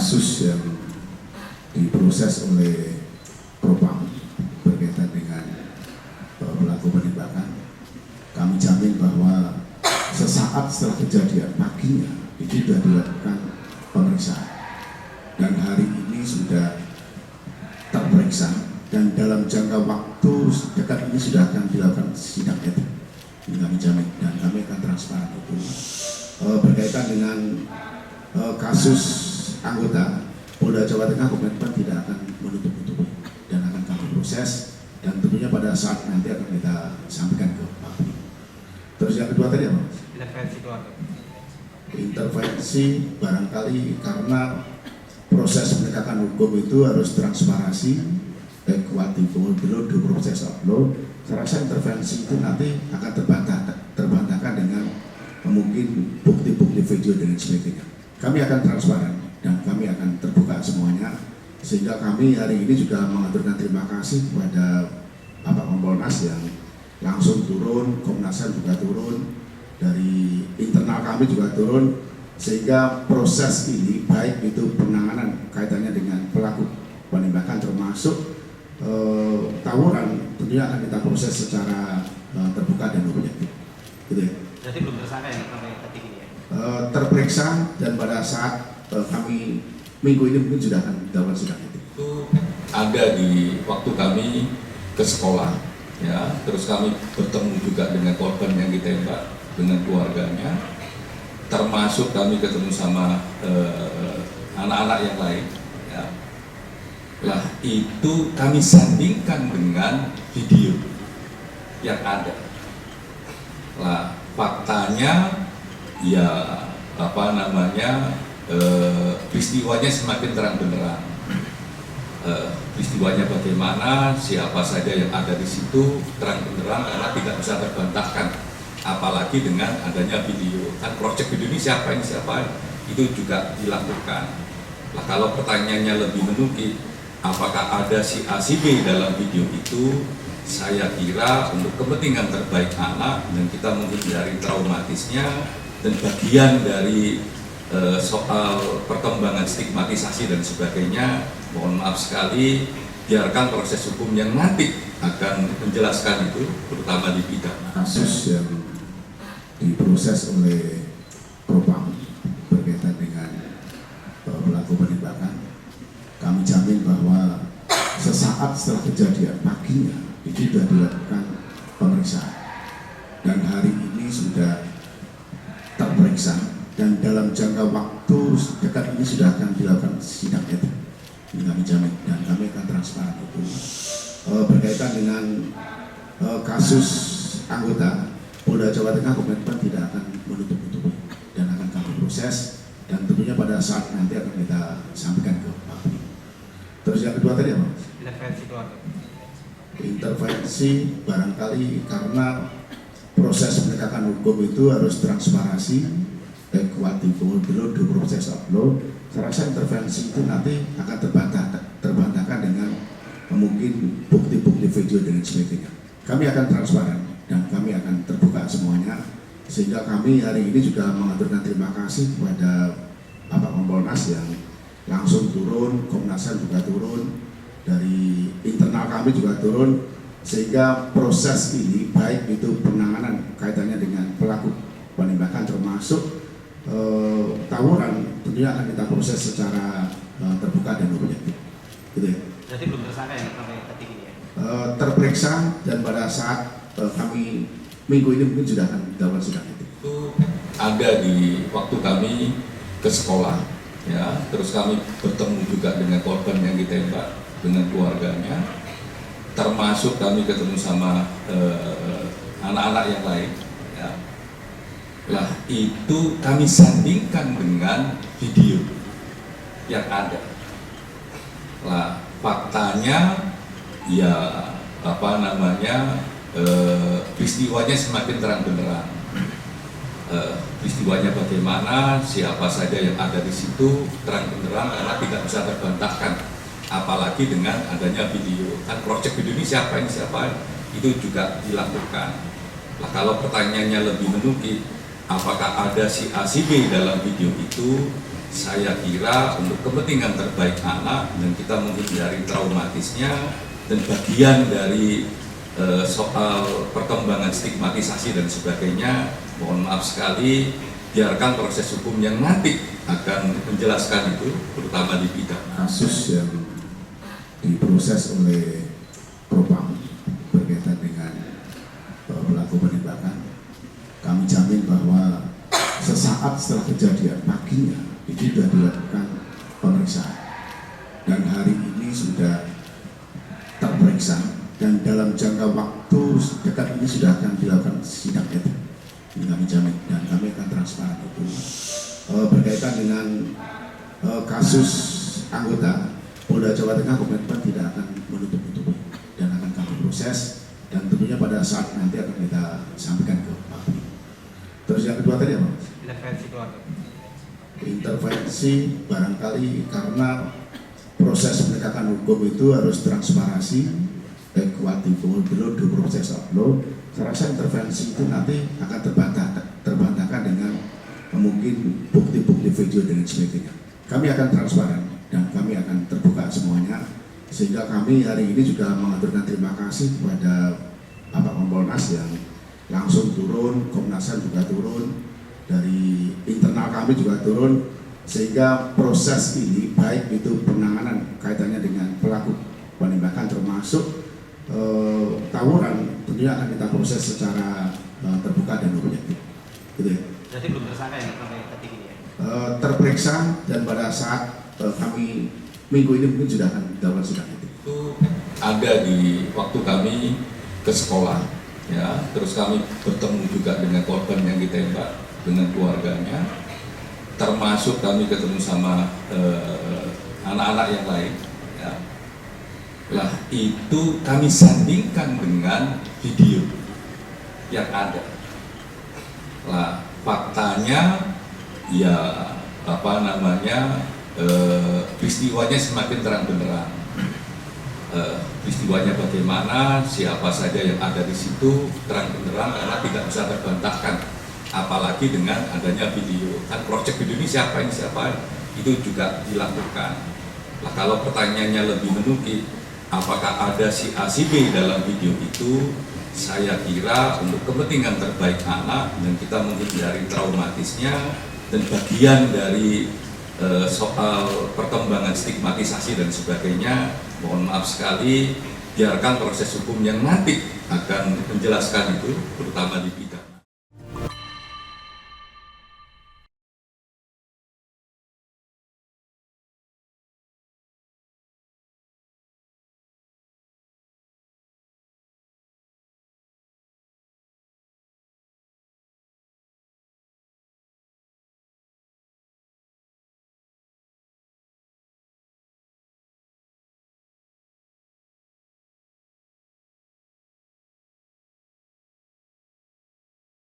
kasus yang diproses oleh Propam berkaitan dengan pelaku penembakan, kami jamin bahwa sesaat setelah kejadian paginya itu sudah dilakukan pemeriksaan dan hari ini sudah terperiksa dan dalam jangka waktu dekat ini sudah akan dilakukan sidang etik. Ini kami jamin dan kami akan transparan itu berkaitan dengan kasus anggota Polda Jawa Tengah. Komitmen tidak akan menutup-nutupi dan akan kami proses dan tentunya pada saat nanti akan kita sampaikan ke Pak. Terus yang kedua tadi apa? Intervensi keluarga. Intervensi barangkali karena proses penegakan hukum itu harus transparansi, ekuatif, belum proses upload. Saya rasa intervensi itu nanti akan terbantahkan dengan mungkin bukti-bukti video dan sebagainya. Kami akan transparan dan kami akan terbuka semuanya, sehingga kami hari ini juga mengaturkan terima kasih kepada Bapak Kompolnas yang langsung turun, Komnas HAM juga turun, dari internal kami juga turun, sehingga proses ini baik itu penanganan kaitannya dengan pelaku penembakan termasuk tawuran tentunya akan kita proses secara terbuka dan objektif. Gitu ya. Jadi belum tersangka yang sampai detik ini ya? Terperiksa dan pada saat kami minggu ini mungkin sudah akan dilakukan sidang etik. Itu ada di waktu kami ke sekolah, ya, terus kami bertemu juga dengan korban yang ditembak dengan keluarganya, termasuk kami ketemu sama anak-anak yang lain. Ya. Lah itu kami sandingkan dengan video yang ada. Lah faktanya ya peristiwanya semakin terang benderang. Peristiwanya bagaimana, siapa saja yang ada di situ terang benderang karena tidak bisa terbantahkan, apalagi dengan adanya video. Kan proyek video ini siapa itu juga dilakukan. Nah, kalau pertanyaannya lebih menukik, apakah ada si A si B dalam video itu? Saya kira untuk kepentingan terbaik anak dan kita menghindari traumatisnya dan bagian dari soal perkembangan stigmatisasi dan sebagainya, mohon maaf sekali, biarkan proses hukum yang nanti akan menjelaskan itu, terutama di pidana. Kasus yang diproses oleh Propam berkaitan dengan pelaku penembakan, kami jamin bahwa sesaat setelah kejadian paginya itu sudah dilakukan pemeriksaan dan hari ini sudah terperiksa dan dalam jangka waktu dekat ini sudah akan dilakukan sidang etik. Ini kami jamin dan kami akan transparan itu berkaitan dengan kasus anggota Polda Jawa Tengah. Komitmen tidak akan menutup-nutupi dan akan kami proses dan tentunya pada saat nanti akan kita sampaikan ke Pak. Terus yang kedua tadi apa? Intervensi keluarga. Intervensi barangkali karena proses penegakan hukum itu harus transparansi, ekuatif, belum proses upload. Saya rasa intervensi itu nanti akan terbantahkan dengan mungkin bukti-bukti video dan sebagainya. Kami akan transparan dan kami akan terbuka semuanya, sehingga kami hari ini juga mengaturkan terima kasih kepada Bapak Kompolnas yang langsung turun, Komnas HAM juga turun, dari internal kami juga turun, sehingga proses ini baik itu penanganan kaitannya dengan pelaku penembakan termasuk tawuran tentunya akan kita proses secara terbuka dan objektif. Gitu ya. Jadi belum tersangka yang sampai detik ini ya? Terperiksa dan pada saat kami minggu ini mungkin sudah akan dilakukan sidang etik. Itu ada di waktu kami ke sekolah, ya, terus kami bertemu juga dengan korban yang ditembak dengan keluarganya, termasuk kami ketemu sama anak-anak yang lain. Ya. Lah itu kami sandingkan dengan video yang ada. Lah faktanya ya peristiwanya semakin terang benderang. Peristiwanya bagaimana, siapa saja yang ada di situ terang benderang karena tidak bisa terbantahkan, apalagi dengan adanya video. Kan proyek video ini siapa itu juga dilakukan. Nah, kalau pertanyaannya lebih menukik, apakah ada si A si B dalam video itu? saya kira untuk kepentingan terbaik anak dan kita menghindari traumatisnya dan bagian dari soal perkembangan stigmatisasi dan sebagainya, mohon maaf sekali, biarkan proses hukum yang nanti akan menjelaskan itu, terutama di bidang Kasus yang diproses oleh Propam berkaitan dengan pelaku penembakan, kami jamin bahwa sesaat setelah kejadian paginya itu sudah dilakukan pemeriksaan dan hari ini sudah terperiksa dan dalam jangka waktu dekat ini sudah akan dilakukan sidang etik. Ini kami jamin dan kami akan transparan itu. Berkaitan dengan kasus anggota Polda Jawa Tengah, komitmen tidak akan menutup-nutupi dan akan kami proses dan tentunya pada saat nanti akan kita sampaikan ke Pak. Terus yang kedua tadi apa? Intervensi keluarga. Intervensi barangkali karena proses penegakan hukum itu harus transparansi, ekuatable below the proses upload. Saya rasa intervensi itu nanti akan terbantahkan dengan mungkin bukti-bukti video dan sebagainya. Kami akan transparan dan kami akan terbuka semuanya, sehingga kami hari ini juga mengaturkan terima kasih kepada Bapak Kompolnas yang langsung turun, Komnas HAM juga turun, dari internal kami juga turun, sehingga proses ini baik itu penanganan kaitannya dengan pelaku penembakan termasuk tawuran tentunya akan kita proses secara terbuka dan objektif. Gitu ya. Jadi belum tersangka yang sampai detik ini ya? Terperiksa dan pada saat kami minggu ini mungkin sudah akan dilakukan sidang etik. itu ada di waktu kami ke sekolah, ya, terus kami bertemu juga dengan korban yang ditembak dengan keluarganya, termasuk kami ketemu sama anak-anak yang lain, ya. Lah itu kami sandingkan dengan video yang ada. Lah faktanya ya apa namanya peristiwanya semakin terang benderang. Peristiwanya bagaimana, siapa saja yang ada di situ terang benderang karena tidak bisa terbantahkan, apalagi dengan adanya video. Kan proyek video ini siapa itu juga dilakukan. Nah, kalau pertanyaannya lebih menukik, apakah ada si A si B dalam video itu? Saya kira untuk kepentingan terbaik anak dan kita menghindari traumatisnya dan bagian dari soal perkembangan stigmatisasi dan sebagainya, mohon maaf sekali, biarkan proses hukum yang nanti akan menjelaskan itu, terutama di bidang